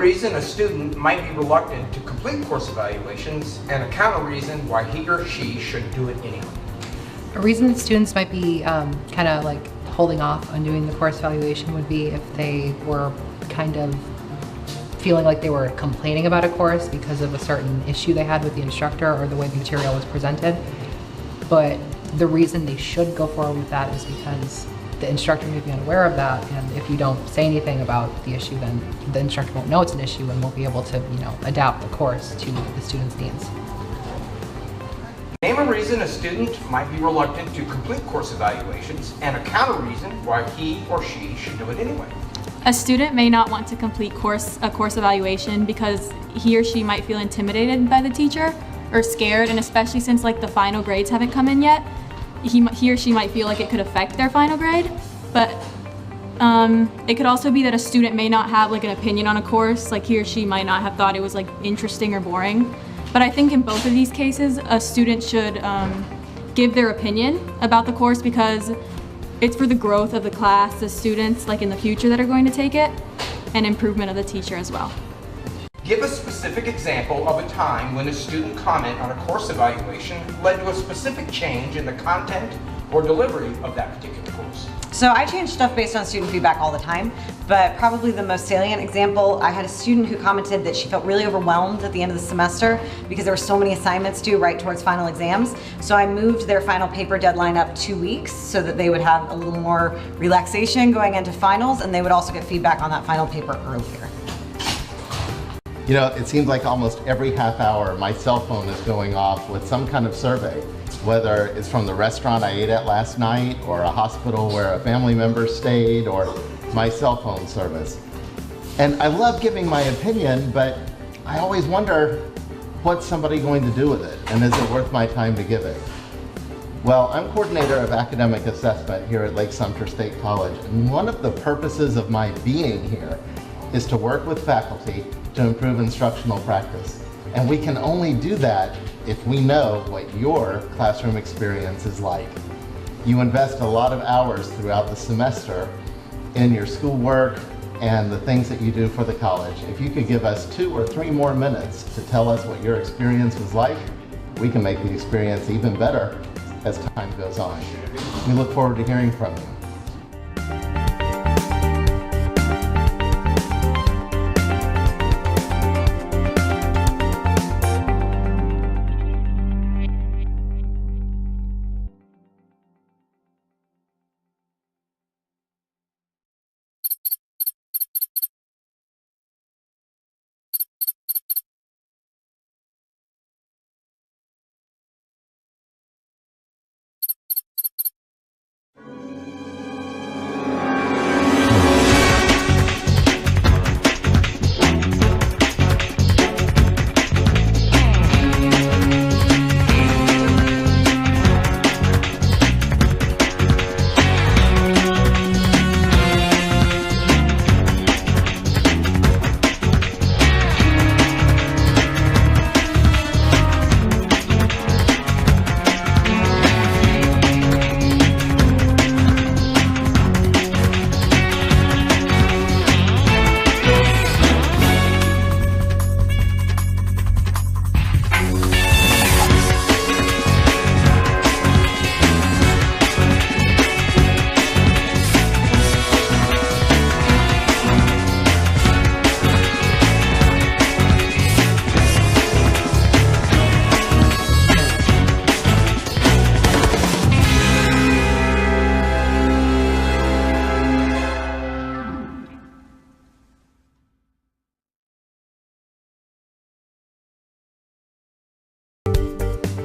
reason a student might be reluctant to complete course evaluations and a counter reason why he or she should do it anyway. A reason that students might be kind of like holding off on doing the course evaluation would be if they were kind of feeling like they were complaining about a course because of a certain issue they had with the instructor or the way the material was presented. But the reason they should go forward with that is because the instructor may be unaware of that, and if you don't say anything about the issue, then the instructor won't know it's an issue and won't be able to, adapt the course to the student's needs. Name a reason a student might be reluctant to complete course evaluations and a counter reason why he or she should do it anyway. A student may not want to complete a course evaluation because he or she might feel intimidated by the teacher or scared, and especially since the final grades haven't come in yet, he or she might feel like it could affect their final grade. But it could also be that a student may not have an opinion on a course, he or she might not have thought it was interesting or boring. But I think in both of these cases, a student should give their opinion about the course because it's for the growth of the class, the students in the future that are going to take it, and improvement of the teacher as well. Give a specific example of a time when a student comment on a course evaluation led to a specific change in the content or delivery of that particular course. So I change stuff based on student feedback all the time, but probably the most salient example, I had a student who commented that she felt really overwhelmed at the end of the semester because there were so many assignments due right towards final exams. So I moved their final paper deadline up 2 weeks so that they would have a little more relaxation going into finals, and they would also get feedback on that final paper earlier. It seems like almost every half hour my cell phone is going off with some kind of survey, whether it's from the restaurant I ate at last night or a hospital where a family member stayed or my cell phone service. And I love giving my opinion, but I always wonder, what's somebody going to do with it, and is it worth my time to give it? Well, I'm coordinator of academic assessment here at Lake Sumter State College, and one of the purposes of my being here is to work with faculty to improve instructional practice. And we can only do that if we know what your classroom experience is like. You invest a lot of hours throughout the semester in your schoolwork and the things that you do for the college. If you could give us 2 or 3 more minutes to tell us what your experience was like, we can make the experience even better as time goes on. We look forward to hearing from you.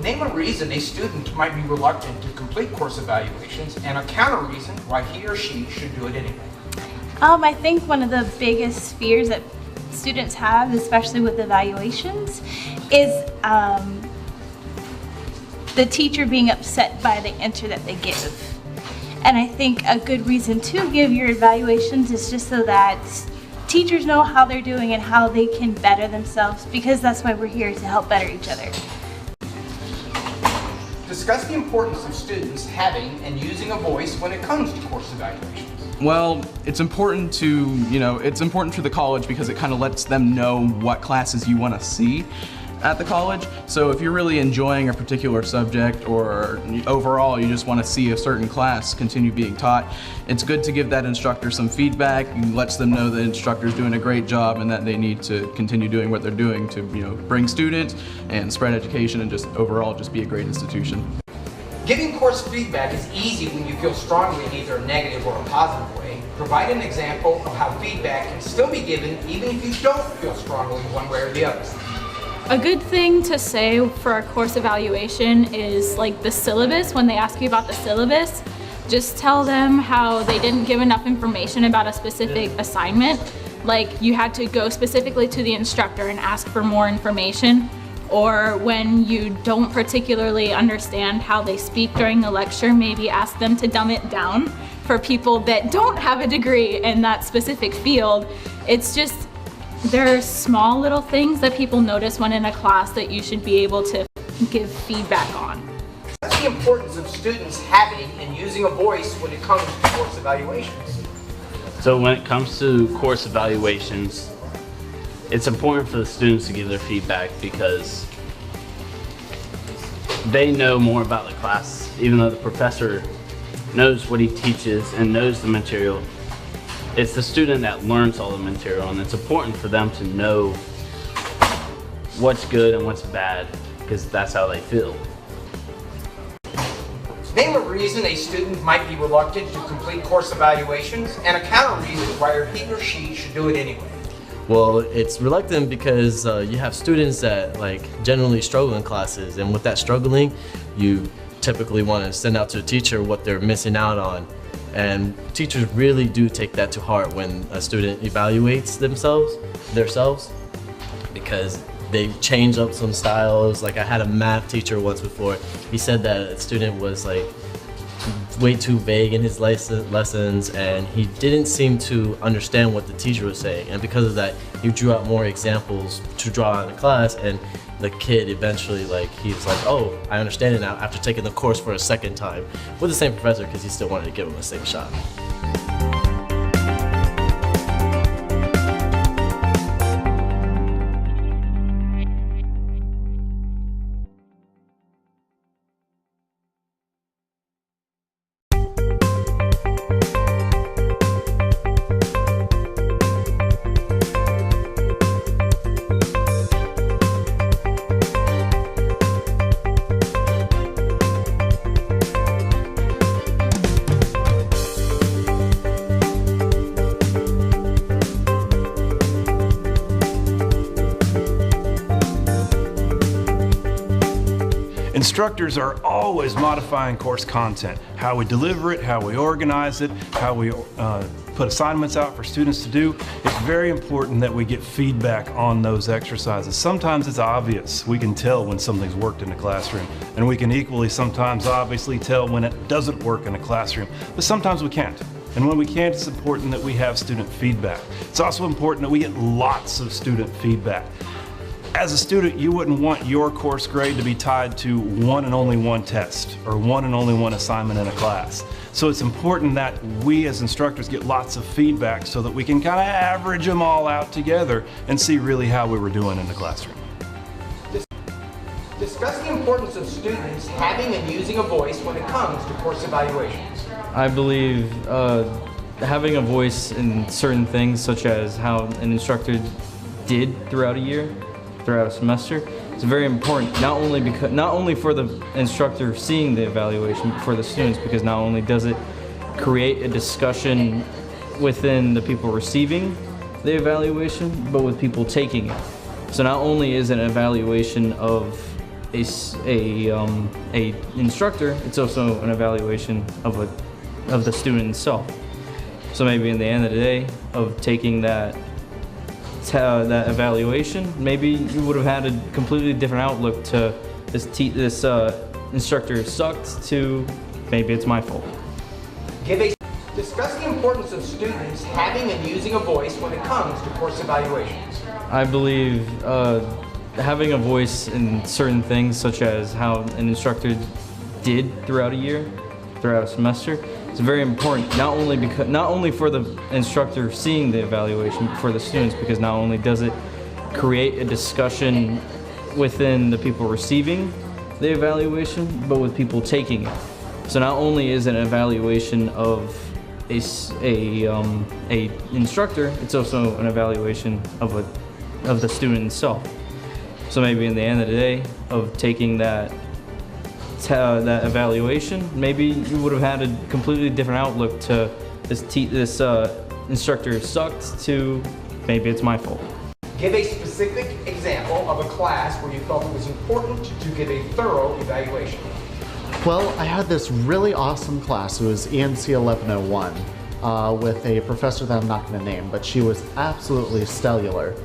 Name a reason a student might be reluctant to complete course evaluations and a counter reason why he or she should do it anyway. I think one of the biggest fears that students have, especially with evaluations, is the teacher being upset by the answer that they give. And I think a good reason to give your evaluations is just so that teachers know how they're doing and how they can better themselves, because that's why we're here, to help better each other. Discuss the importance of students having and using a voice when it comes to course evaluations. Well, it's important to, it's important for the college because it kind of lets them know what classes you want to see at the college. So if you're really enjoying a particular subject or overall you just want to see a certain class continue being taught, it's good to give that instructor some feedback and lets them know the instructor's doing a great job and that they need to continue doing what they're doing to, bring students and spread education and just overall just be a great institution. Giving course feedback is easy when you feel strongly in either a negative or a positive way. Provide an example of how feedback can still be given even if you don't feel strongly one way or the other. A good thing to say for a course evaluation is like the syllabus. When they ask you about the syllabus, just tell them how they didn't give enough information about a specific assignment. Like you had to go specifically to the instructor and ask for more information. Or when you don't particularly understand how they speak during the lecture, maybe ask them to dumb it down for people that don't have a degree in that specific field. It's just, there are small little things that people notice when in a class that you should be able to give feedback on. That's the importance of students having and using a voice when it comes to course evaluations. So when it comes to course evaluations, it's important for the students to give their feedback because they know more about the class. Even though the professor knows what he teaches and knows the material, it's the student that learns all the material, and it's important for them to know what's good and what's bad because that's how they feel. Name a reason a student might be reluctant to complete course evaluations and a counter reason why he or she should do it anyway. Well, it's reluctant because you have students that generally struggle in classes, and with that struggling, you typically want to send out to a teacher what they're missing out on. And teachers really do take that to heart when a student evaluates themselves, because they change up some styles. Like I had a math teacher once before, he said that a student was way too vague in his lessons, and he didn't seem to understand what the teacher was saying, and because of that he drew out more examples to draw in the class, and the kid eventually he was like, oh, I understand it now, after taking the course for a second time with the same professor because he still wanted to give him the same shot. Instructors are always modifying course content, how we deliver it, how we organize it, how we put assignments out for students to do. It's very important that we get feedback on those exercises. Sometimes it's obvious. We can tell when something's worked in a classroom, and we can equally sometimes obviously tell when it doesn't work in a classroom, but sometimes we can't. And when we can't, it's important that we have student feedback. It's also important that we get lots of student feedback. As a student, you wouldn't want your course grade to be tied to one and only one test or one and only one assignment in a class. So it's important that we as instructors get lots of feedback so that we can kind of average them all out together and see really how we were doing in the classroom. Discuss the importance of students having and using a voice when it comes to course evaluations. I believe having a voice in certain things, such as how an instructor did throughout a year, throughout a semester, is very important. Not only for the instructor seeing the evaluation, but for the students, because not only does it create a discussion within the people receiving the evaluation, but with people taking it. So not only is it an evaluation of a instructor, it's also an evaluation of the student itself. So maybe in the end of the day of taking that evaluation, maybe you would have had a completely different outlook to this instructor sucked to maybe it's my fault. Discuss the importance of students having and using a voice when it comes to course evaluations. I believe having a voice in certain things, such as how an instructor did throughout a year, throughout a semester, It's very important, not only for the instructor seeing the evaluation, but for the students, because not only does it create a discussion within the people receiving the evaluation, but with people taking it. So not only is it an evaluation of a instructor, it's also an evaluation of the student itself. So maybe in the end of the day of taking that evaluation, maybe you would have had a completely different outlook to this instructor sucked to maybe it's my fault. Give a specific example of a class where you felt it was important to give a thorough evaluation. Well, I had this really awesome class. It was ENC 1101 with a professor that I'm not going to name, but she was absolutely stellar.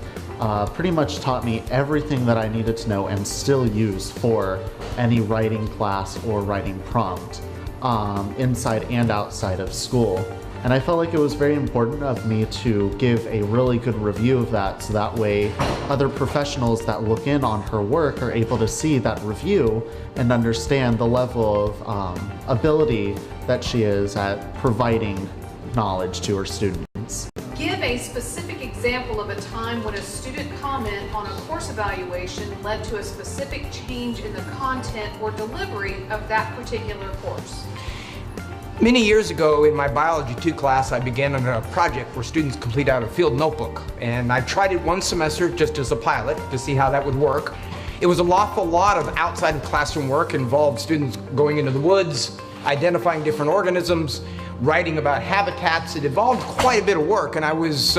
Pretty much taught me everything that I needed to know and still use for any writing class or writing prompt inside and outside of school. And I felt like it was very important of me to give a really good review of that, so that way other professionals that look in on her work are able to see that review and understand the level of ability that she is at providing knowledge to her students. Give a specific example of a time when a student comment on a course evaluation led to a specific change in the content or delivery of that particular course. Many years ago in my Biology 2 class, I began on a project where students complete out a field notebook. And I tried it one semester just as a pilot to see how that would work. It was an awful lot of outside classroom work, involved students going into the woods, identifying different organisms, writing about habitats. It involved quite a bit of work, and I was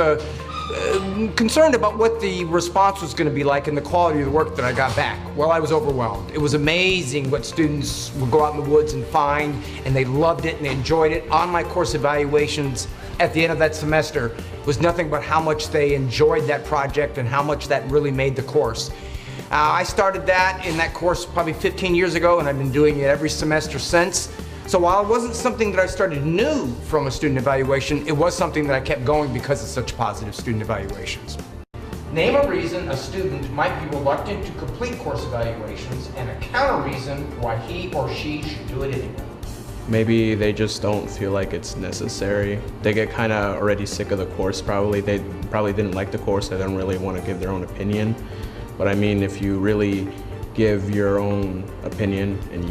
concerned about what the response was going to be like and the quality of the work that I got back. Well, I was overwhelmed. It was amazing what students would go out in the woods and find, and they loved it and they enjoyed it. On my course evaluations at the end of that semester was nothing but how much they enjoyed that project and how much that really made the course. I started that in that course probably 15 years ago, and I've been doing it every semester since. So while it wasn't something that I started new from a student evaluation, it was something that I kept going because of such positive student evaluations. Name a reason a student might be reluctant to complete course evaluations and a counter reason why he or she should do it anyway. Maybe they just don't feel like it's necessary. They get kind of already sick of the course probably. They probably didn't like the course. They don't really want to give their own opinion. But I mean, if you really give your own opinion and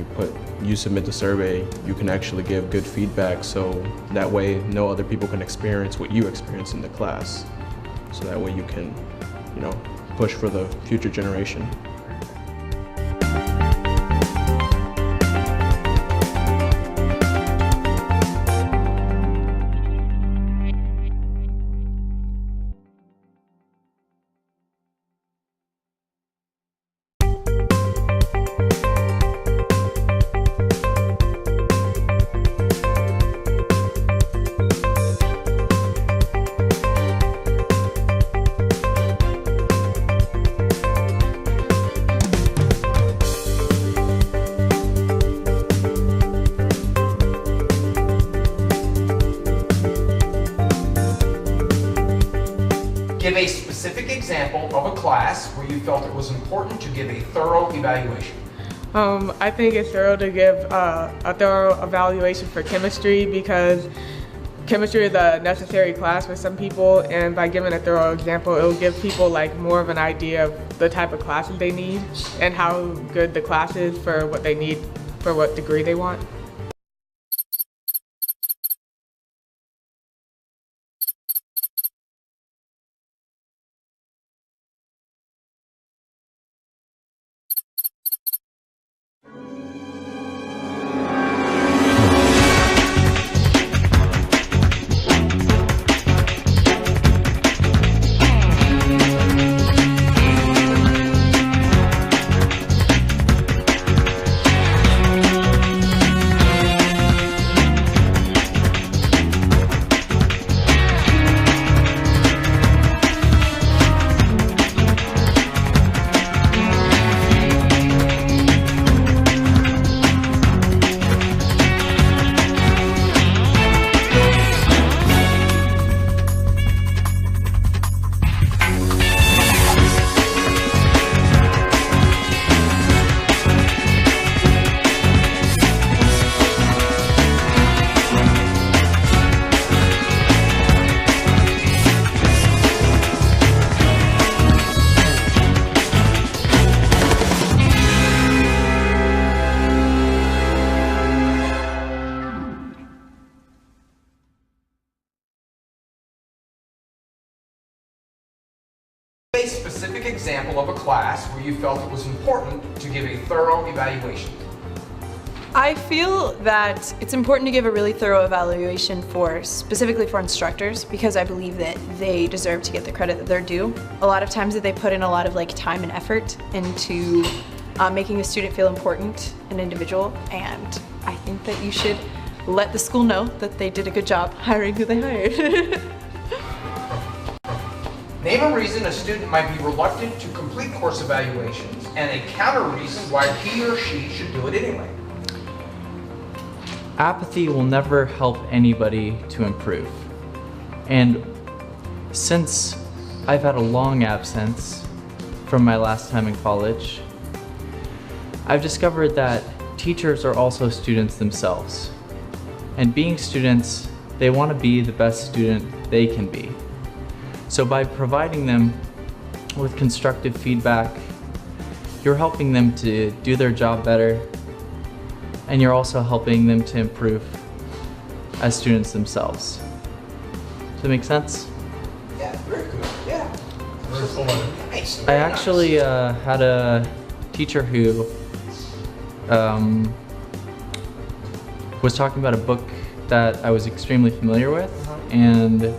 you submit the survey, you can actually give good feedback, so that way no other people can experience what you experience in the class. So that way you can, push for the future generation. Give a specific example of a class where you felt it was important to give a thorough evaluation. I think it's thorough to give a thorough evaluation for chemistry, because chemistry is a necessary class for some people, and by giving a thorough example, it will give people more of an idea of the type of classes they need and how good the class is for what they need, for what degree they want. class where you felt it was important to give a thorough evaluation? I feel that it's important to give a really thorough evaluation specifically for instructors, because I believe that they deserve to get the credit that they're due. A lot of times that they put in a lot of time and effort into making a student feel important, an individual, and I think that you should let the school know that they did a good job hiring who they hired. Name a reason a student might be reluctant to complete course evaluations and a counter reason why he or she should do it anyway. Apathy will never help anybody to improve. And since I've had a long absence from my last time in college, I've discovered that teachers are also students themselves. And being students, they want to be the best student they can be. So by providing them with constructive feedback, you're helping them to do their job better, and you're also helping them to improve as students themselves. Does that make sense? Yeah, very good. Yeah. Nice. I actually had a teacher who was talking about a book that I was extremely familiar with, and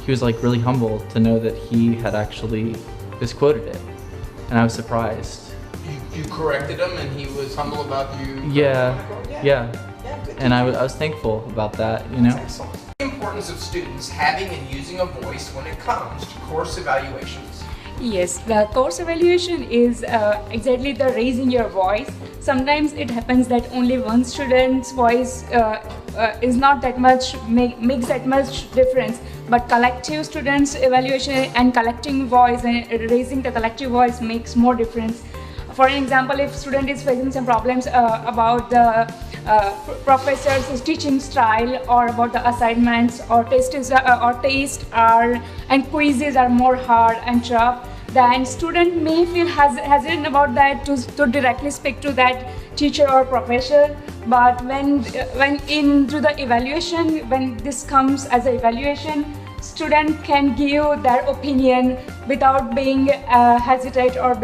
he was really humble to know that he had actually misquoted it, and I was surprised. You corrected him and he was humble about you? Yeah. Good. And I was thankful about that, you know? That's excellent. The importance of students having and using a voice when it comes to course evaluations. Yes, the course evaluation is exactly the raising your voice. Sometimes it happens that only one student's voice is not that much, makes that much difference. But collective students' evaluation and collecting voice and raising the collective voice makes more difference. For an example, if student is facing some problems about the professor's teaching style, or about the assignments, or tests and quizzes are more hard and tough, then student may feel hesitant about that to directly speak to that teacher or professor. But when into the evaluation, when this comes as an evaluation, student can give their opinion without being hesitant or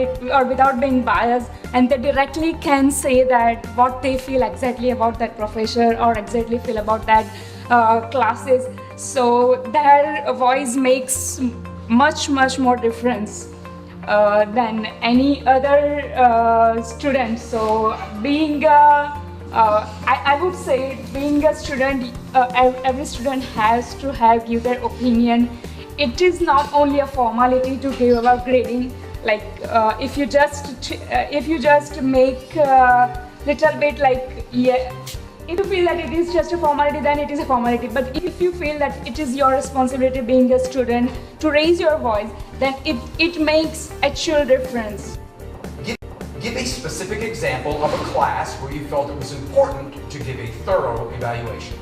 without being biased, and they directly can say that what they feel exactly about that professor or exactly feel about that classes. So their voice makes much more difference than any other student. So being I would say, being a student, every student has to give their opinion. It is not only a formality to give about grading. If you just make little bit if you feel that it is just a formality, then it is a formality. But if you feel that it is your responsibility being a student to raise your voice, then it makes actual difference. Give a specific example of a class where you felt it was important to give a thorough evaluation.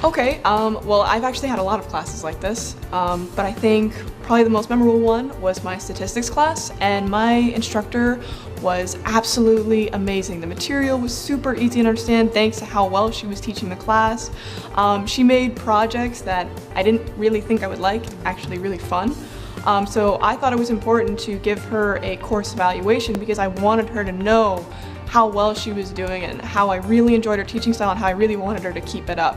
Okay, well, I've actually had a lot of classes like this, but I think probably the most memorable one was my statistics class, and my instructor was absolutely amazing. The material was super easy to understand thanks to how well she was teaching the class. She made projects that I didn't really think I would like actually really fun. So I thought it was important to give her a course evaluation because I wanted her to know how well she was doing and how I really enjoyed her teaching style and how I really wanted her to keep it up.